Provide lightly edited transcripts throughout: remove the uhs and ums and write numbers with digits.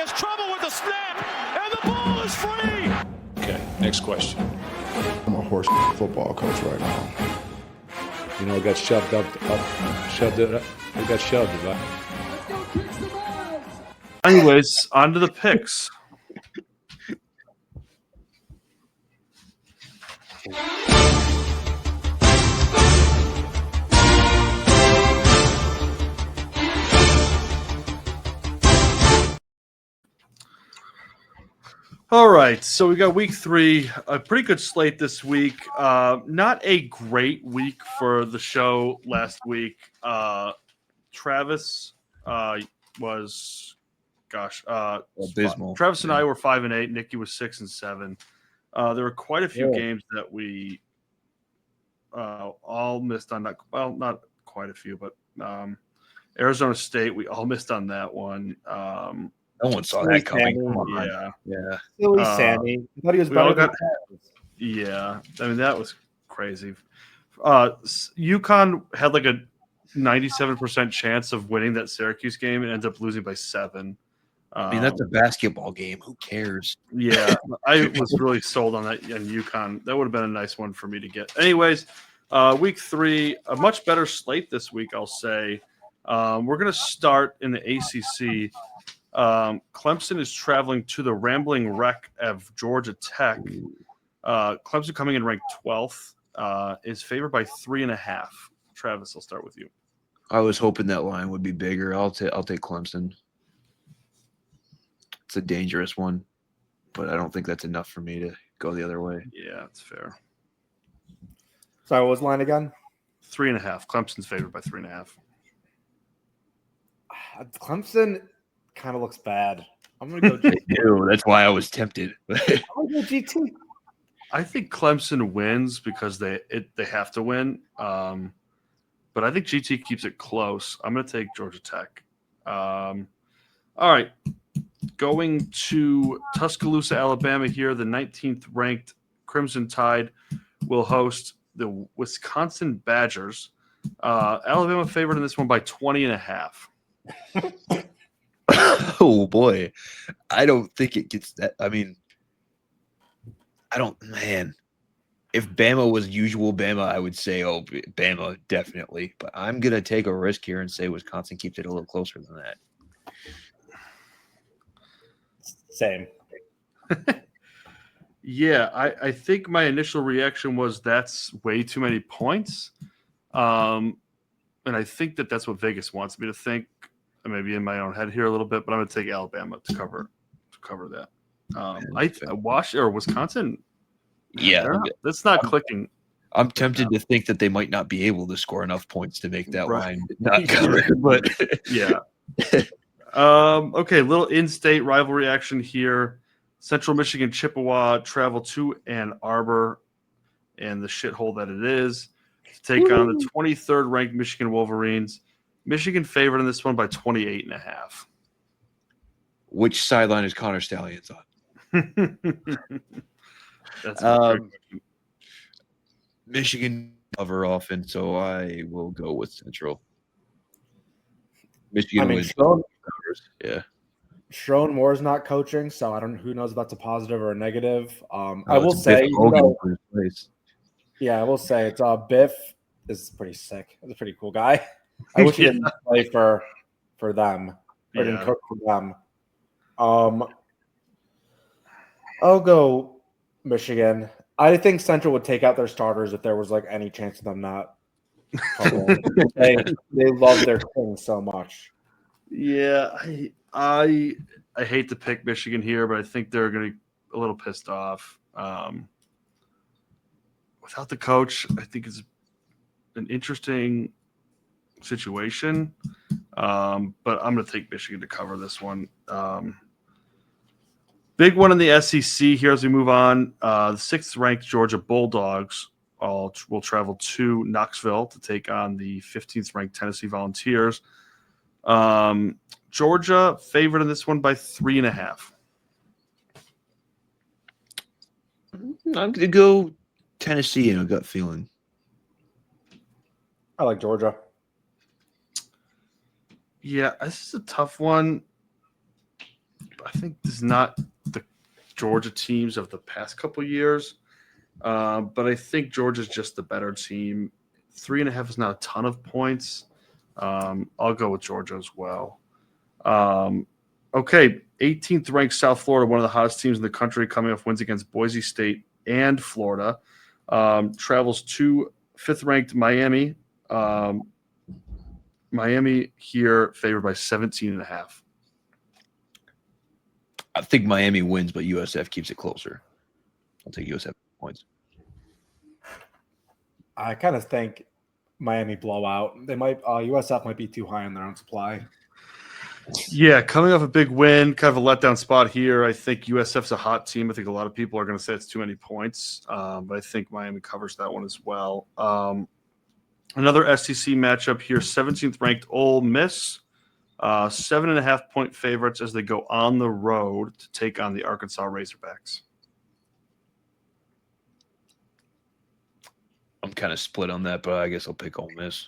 has trouble with the snap, and the ball is free. Okay, next question. I'm a horse football coach right now. You know, it got shoved up. It got shoved. Right? Anyways, on to the picks. All right, so we got week 3, a pretty good slate this week. Not a great week for the show last week. Travis was, abysmal. Travis and I were 5-8. Nikki was 6-7. There were quite a few games that we all missed on. Not quite a few, but Arizona State, we all missed on that one. No one saw that coming. Come on. Yeah. Silly Sammy. I thought he was better than Yeah. I mean, that was crazy. UConn had like a 97% chance of winning that Syracuse game and ended up losing by 7. I mean, that's a basketball game. Who cares? Yeah. I was really sold on that in UConn. That would have been a nice one for me to get. Anyways, week 3, a much better slate this week, I'll say. We're going to start in the ACC. Clemson is traveling to the Rambling Wreck of Georgia Tech. Clemson coming in ranked 12th, is favored by 3.5. Travis, I'll start with you. I was hoping that line would be bigger. I'll take Clemson. It's a dangerous one, but I don't think that's enough for me to go the other way. Yeah, that's fair. Sorry, what was the line again? 3.5. Clemson's favored by 3.5. Clemson kind of looks bad. I'm going to go GT. That's why I was tempted. I'm going to go GT. I think Clemson wins because they have to win. But I think GT keeps it close. I'm going to take Georgia Tech. All right. Going to Tuscaloosa, Alabama here. The 19th ranked Crimson Tide will host the Wisconsin Badgers. Alabama favored in this one by 20.5. Oh, boy. I don't think it gets that. I mean, if Bama was usual Bama, I would say, oh, Bama, definitely. But I'm going to take a risk here and say Wisconsin keeps it a little closer than that. Same. Yeah, I think my initial reaction was that's way too many points. And I think that's what Vegas wants me to think. I may be in my own head here a little bit, but I'm going to take Alabama to cover that. Wisconsin. Yeah, that's not clicking. I'm tempted to think that they might not be able to score enough points to make that line not cover. But yeah. Okay, little in-state rivalry action here. Central Michigan Chippewa travel to Ann Arbor and the shithole that it is to take on the 23rd ranked Michigan Wolverines. Michigan favored in this one by 28.5. Which sideline is Connor Stallions on? That's a Michigan cover often, so I will go with Central. Michigan wins. Yeah. Sherrone Moore's not coaching, so I don't. Who knows if that's a positive or a negative? I will say, I will say it's Biff is pretty sick. He's a pretty cool guy. I wish he didn't play for them or didn't coach for them. I'll go Michigan. I think Central would take out their starters if there was like any chance of them not. they love their thing so much. Yeah, I hate to pick Michigan here, but I think they're going to be a little pissed off. Without the coach, I think it's an interesting situation. But I'm going to take Michigan to cover this one. Big one in the SEC here as we move on. The 6th-ranked Georgia Bulldogs will travel to Knoxville to take on the 15th-ranked Tennessee Volunteers. Georgia favored in this one by 3.5. I'm going to go Tennessee in a gut feeling. I like Georgia. Yeah, this is a tough one. I think this is not the Georgia teams of the past couple years, but I think Georgia's just the better team. 3.5 is not a ton of points. I'll go with Georgia as well. Okay, 18th ranked South Florida, one of the hottest teams in the country, coming off wins against Boise State and Florida. Travels to 5th ranked Miami. Miami here favored by 17.5. I think Miami wins, but USF keeps it closer. I'll take USF points. I kind of think Miami blowout. They might USF might be too high on their own supply. Yeah, coming off a big win, kind of a letdown spot here. I think USF's a hot team. I think a lot of people are going to say it's too many points, but I think Miami covers that one as well. Another SEC matchup here, 17th ranked Ole Miss, 7.5 point favorites as they go on the road to take on the Arkansas Razorbacks. I'm kind of split on that, but I guess I'll pick Ole Miss.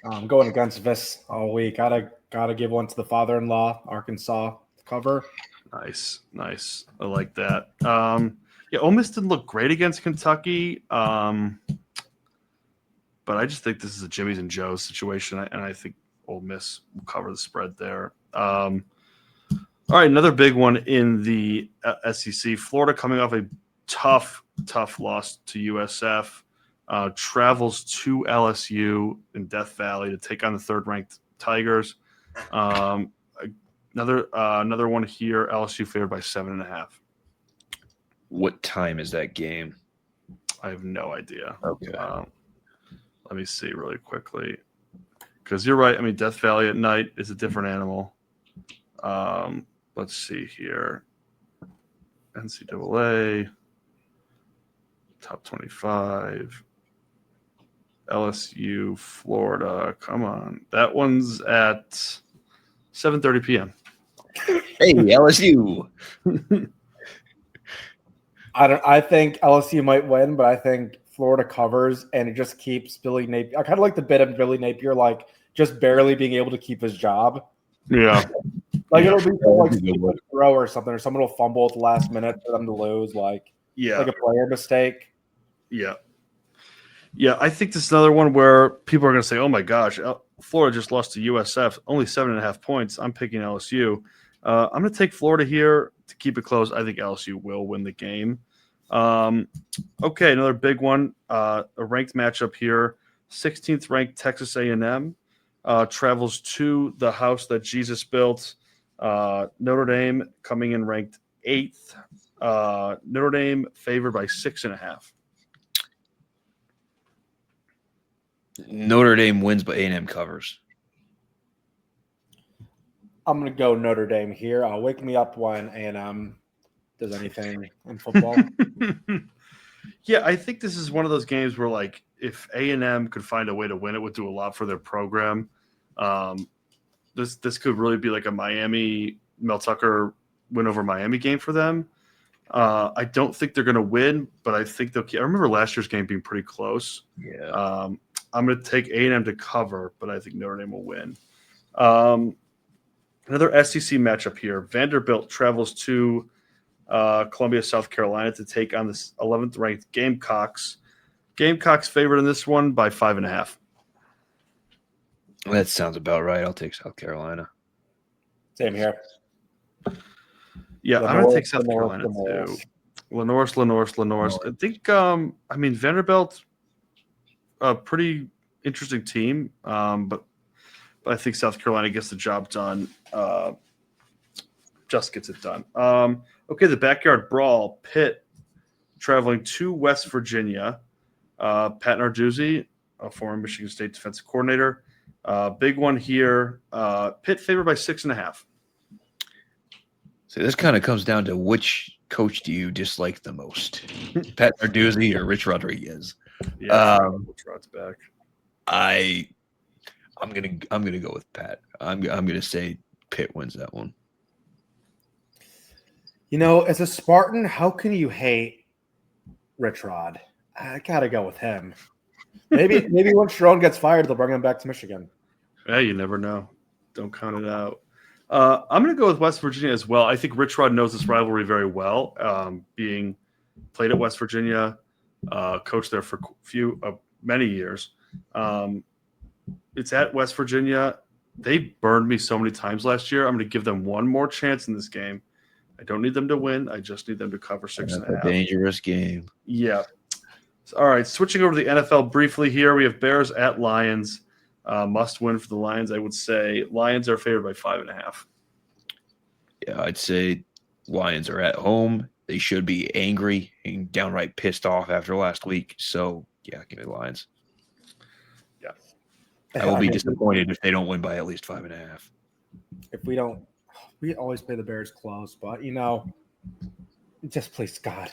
I'm going against Viss all week. Gotta give one to the father-in-law, Arkansas cover. Nice. I like that. Yeah, Ole Miss didn't look great against Kentucky, but I just think this is a Jimmy's and Joe's situation, and I think Ole Miss will cover the spread there. All right, another big one in the SEC. Florida coming off a tough loss to USF. Travels to LSU in Death Valley to take on the 3rd-ranked Tigers. Another one here. LSU favored by 7.5. What time is that game? I have no idea. Okay. Let me see really quickly, because you're right. I mean, Death Valley at night is a different animal. Let's see here. NCAA top 25. LSU, Florida. Come on. That one's at 7:30 p.m. Hey, LSU. I think LSU might win, but I think Florida covers, and it just keeps Billy Napier. I kind of like the bit of Billy Napier, like just barely being able to keep his job. Yeah. Like it'll be like a throw or something, or someone will fumble at the last minute for them to lose, like a player mistake. Yeah, I think this is another one where people are going to say, oh, my gosh, Florida just lost to USF, only 7.5 points. I'm picking LSU. I'm going to take Florida here to keep it close. I think LSU will win the game. Okay, another big one, a ranked matchup here. 16th ranked Texas A&M travels to the house that Jesus built. Notre Dame coming in ranked 8th. Notre Dame favored by 6.5. Notre Dame wins, but A&M covers. I'm going to go Notre Dame here. Wake me up when A&M does anything in football. Yeah, I think this is one of those games where, like, if A&M could find a way to win, it would do a lot for their program. This could really be like a Miami Mel Tucker win over Miami game for them. I don't think they're going to win, but I think they'll. I remember last year's game being pretty close. Yeah. I'm going to take A&M to cover, but I think Notre Dame will win. Another SEC matchup here. Vanderbilt travels to Columbia, South Carolina to take on the 11th ranked Gamecocks. Gamecocks favored in this one by 5.5. That sounds about right. I'll take South Carolina. Same here. Yeah, I'm going to take South Carolina too. Lenoir's. I think, Vanderbilt, a pretty interesting team, but I think South Carolina gets the job done. Just gets it done. Okay, the backyard brawl. Pitt traveling to West Virginia. Pat Narduzzi, a former Michigan State defensive coordinator. Big one here. Pitt favored by 6.5. So this kind of comes down to which coach do you dislike the most, Pat Narduzzi or Rich Rodriguez? Yeah, Rod's back. I'm gonna go with Pat. I'm gonna say Pitt wins that one. You know, as a Spartan, how can you hate Rich Rod? I gotta go with him. Maybe when Sharon gets fired, they'll bring him back to Michigan. Yeah, you never know. Don't count it out. I'm going to go with West Virginia as well. I think Rich Rod knows this rivalry very well, being played at West Virginia, coached there for many years. It's at West Virginia. They burned me so many times last year. I'm going to give them one more chance in this game. I don't need them to win. I just need them to cover 6.5. A dangerous game. Yeah. All right. Switching over to the NFL briefly here. We have Bears at Lions. Must win for the Lions. I would say Lions are favored by 5.5. Yeah, I'd say Lions are at home. They should be angry and downright pissed off after last week. So, yeah, give me the Lions. Yeah. I will be disappointed if they don't win by at least 5.5. If we don't, we always play the Bears close, but just please God,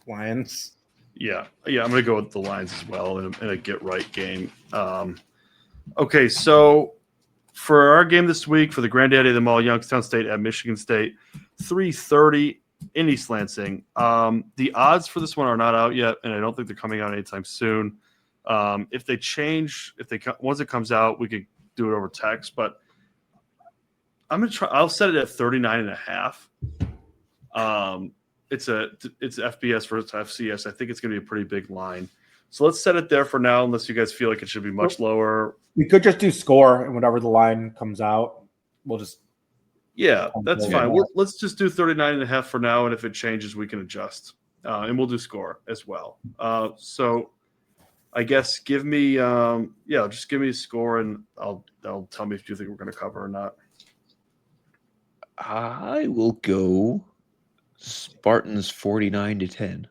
Lions. Yeah. I'm going to go with the Lions as well in a get-right game. Okay, so for our game this week, for the granddaddy of them all, Youngstown State at Michigan State, 3:30 in East Lansing. The odds for this one are not out yet, and I don't think they're coming out anytime soon. If they change, once it comes out, we could do it over text, but I'm going to try. I'll set it at 39.5. It's FBS versus FCS. I think it's going to be a pretty big line. So let's set it there for now, unless you guys feel like it should be much lower. We could just do score, and whenever the line comes out, we'll just. Yeah, that's fine. Let's just do 39.5 for now, and if it changes, we can adjust. And we'll do score as well. So I guess give me just give me a score, and I'll tell me if you think we're going to cover or not. I will go Spartans 49-10.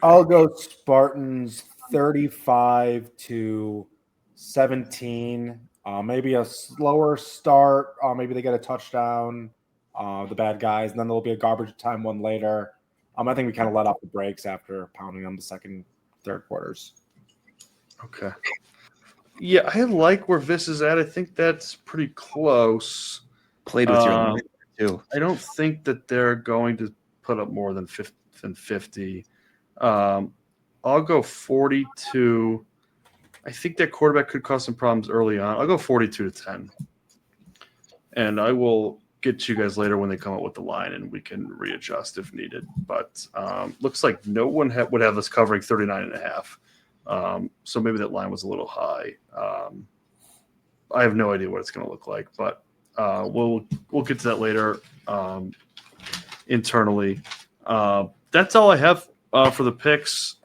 I'll go Spartans 35-17. Maybe a slower start. Maybe they get a touchdown, the bad guys, and then there'll be a garbage time one later. I think we kind of let off the brakes after pounding them the second, third quarters. Okay. Yeah, I like where Viss is at. I think that's pretty close. Played with your line too. I don't think that they're going to put up more than 50. I'll go 42. I think that quarterback could cause some problems early on. I'll go 42-10. And I will get you guys later when they come up with the line, and we can readjust if needed. But looks like no one would have us covering 39.5. So maybe that line was a little high. I have no idea what it's going to look like, but we'll get to that later internally. That's all I have for the picks.